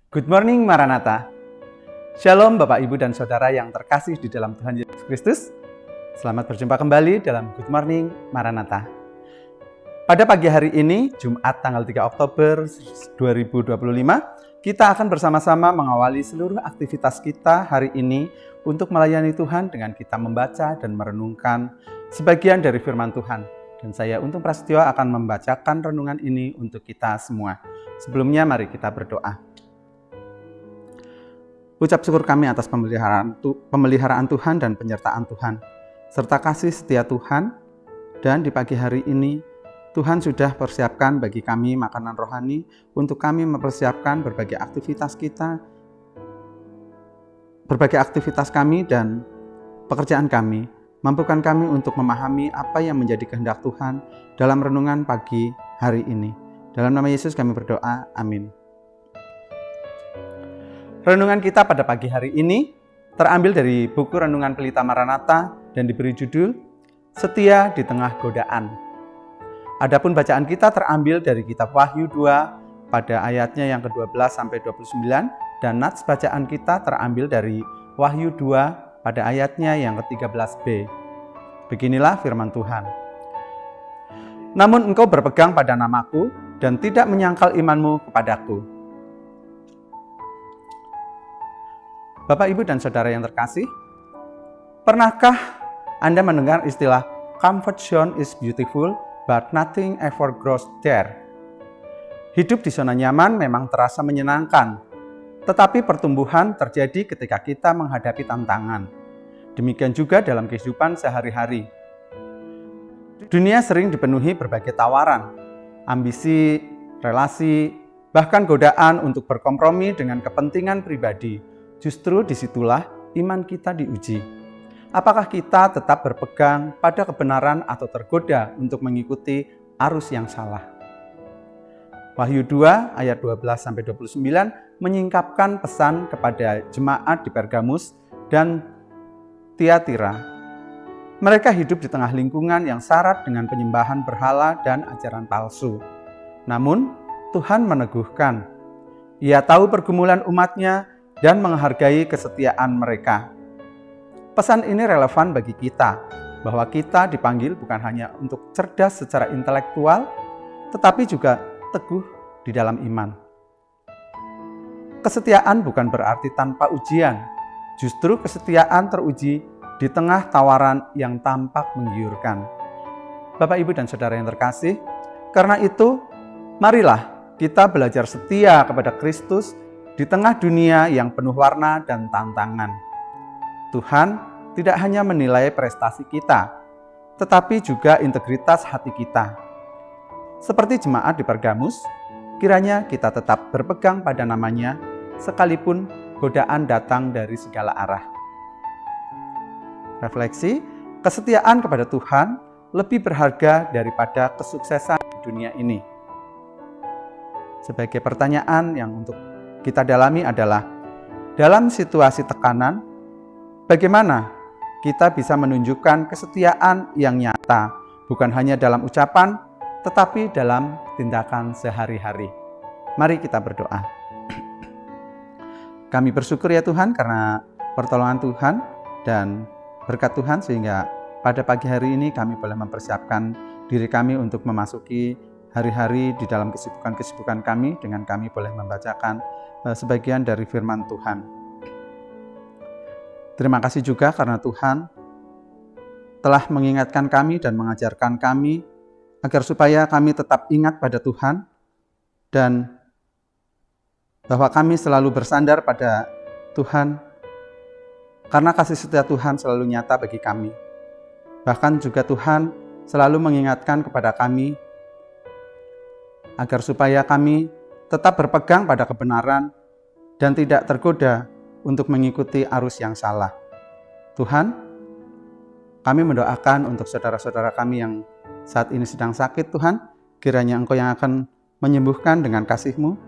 Good morning Maranatha. Shalom Bapak Ibu dan Saudara yang terkasih di dalam Tuhan Yesus Kristus. Selamat berjumpa kembali dalam Good Morning Maranatha. Pada pagi hari ini, Jumat tanggal 3 Oktober 2025, kita akan bersama-sama mengawali seluruh aktivitas kita hari ini untuk melayani Tuhan dengan kita membaca dan merenungkan sebagian dari firman Tuhan. Dan saya Untung Prasetyo akan membacakan renungan ini untuk kita semua. Sebelumnya mari kita berdoa. Ucap syukur kami atas pemeliharaan Tuhan dan penyertaan Tuhan, serta kasih setia Tuhan. Dan di pagi hari ini, Tuhan sudah persiapkan bagi kami makanan rohani untuk kami mempersiapkan berbagai aktivitas kami dan pekerjaan kami. Mampukan kami untuk memahami apa yang menjadi kehendak Tuhan dalam renungan pagi hari ini. Dalam nama Yesus kami berdoa, amin. Renungan kita pada pagi hari ini terambil dari buku Renungan Pelita Maranatha dan diberi judul Setia di Tengah Godaan. Adapun bacaan kita terambil dari kitab Wahyu 2 pada ayatnya yang ke-12 sampai 29 dan nats bacaan kita terambil dari Wahyu 2 pada ayatnya yang ke-13b. Beginilah firman Tuhan. Namun engkau berpegang pada namaku dan tidak menyangkal imanmu kepadaku. Bapak, Ibu, dan Saudara yang terkasih, pernahkah Anda mendengar istilah comfort zone is beautiful, but nothing ever grows there? Hidup di zona nyaman memang terasa menyenangkan, tetapi pertumbuhan terjadi ketika kita menghadapi tantangan. Demikian juga dalam kehidupan sehari-hari. Dunia sering dipenuhi berbagai tawaran, ambisi, relasi, bahkan godaan untuk berkompromi dengan kepentingan pribadi. Justru disitulah iman kita diuji. Apakah kita tetap berpegang pada kebenaran atau tergoda untuk mengikuti arus yang salah? Wahyu 2 ayat 12-29 menyingkapkan pesan kepada jemaat di Pergamus dan Tiatira. Mereka hidup di tengah lingkungan yang syarat dengan penyembahan berhala dan ajaran palsu. Namun, Tuhan meneguhkan. Ia tahu pergumulan umatnya dan menghargai kesetiaan mereka. Pesan ini relevan bagi kita, bahwa kita dipanggil bukan hanya untuk cerdas secara intelektual, tetapi juga teguh di dalam iman. Kesetiaan bukan berarti tanpa ujian, justru kesetiaan teruji di tengah tawaran yang tampak menggiurkan. Bapak, Ibu, dan Saudara yang terkasih, karena itu, marilah kita belajar setia kepada Kristus di tengah dunia yang penuh warna dan tantangan. Tuhan tidak hanya menilai prestasi kita, tetapi juga integritas hati kita. Seperti jemaat di Pergamus, kiranya kita tetap berpegang pada namanya, sekalipun godaan datang dari segala arah. Refleksi, kesetiaan kepada Tuhan lebih berharga daripada kesuksesan di dunia ini. Sebagai pertanyaan yang untuk kita dalami adalah, dalam situasi tekanan, bagaimana kita bisa menunjukkan kesetiaan yang nyata, bukan hanya dalam ucapan, tetapi dalam tindakan sehari-hari. Mari kita berdoa. Kami bersyukur ya Tuhan karena pertolongan Tuhan dan berkat Tuhan sehingga pada pagi hari ini kami boleh mempersiapkan diri kami untuk memasuki hari-hari di dalam kesibukan-kesibukan kami dengan kami boleh membacakan sebagian dari firman Tuhan. Terima kasih juga karena Tuhan telah mengingatkan kami dan mengajarkan kami agar supaya kami tetap ingat pada Tuhan dan bahwa kami selalu bersandar pada Tuhan karena kasih setia Tuhan selalu nyata bagi kami. Bahkan juga Tuhan selalu mengingatkan kepada kami agar supaya kami tetap berpegang pada kebenaran dan tidak tergoda untuk mengikuti arus yang salah. Tuhan, kami mendoakan untuk saudara-saudara kami yang saat ini sedang sakit, Tuhan, kiranya Engkau yang akan menyembuhkan dengan kasih-Mu.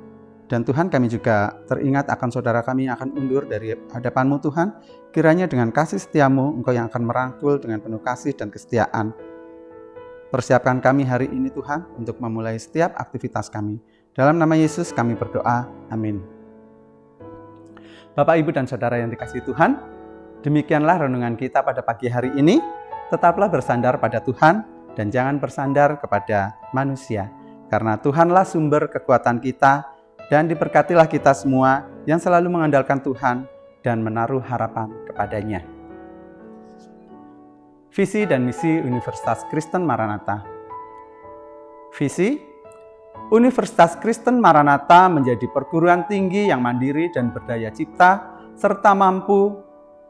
Dan Tuhan, kami juga teringat akan saudara kami yang akan undur dari hadapan-Mu, Tuhan. Kiranya dengan kasih setia-Mu, Engkau yang akan merangkul dengan penuh kasih dan kesetiaan. Persiapkan kami hari ini Tuhan untuk memulai setiap aktivitas kami. Dalam nama Yesus kami berdoa. Amin. Bapak, Ibu, dan Saudara yang dikasihi Tuhan, demikianlah renungan kita pada pagi hari ini. Tetaplah bersandar pada Tuhan dan jangan bersandar kepada manusia. Karena Tuhanlah sumber kekuatan kita dan diberkatilah kita semua yang selalu mengandalkan Tuhan dan menaruh harapan kepadanya. Visi dan misi Universitas Kristen Maranatha. Visi: Universitas Kristen Maranatha menjadi perguruan tinggi yang mandiri dan berdaya cipta, serta mampu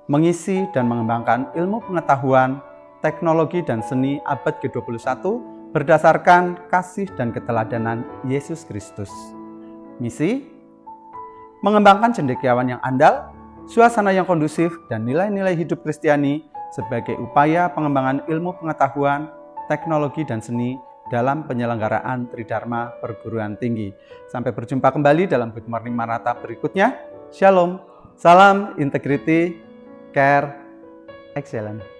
mengisi dan mengembangkan ilmu pengetahuan, teknologi dan seni abad ke-21 berdasarkan kasih dan keteladanan Yesus Kristus. Misi: mengembangkan cendekiawan yang andal, suasana yang kondusif, dan nilai-nilai hidup Kristiani sebagai upaya pengembangan ilmu pengetahuan, teknologi, dan seni dalam penyelenggaraan Tridharma Perguruan Tinggi. Sampai berjumpa kembali dalam Good Morning Maranatha berikutnya. Shalom, salam integrity, care, excellence.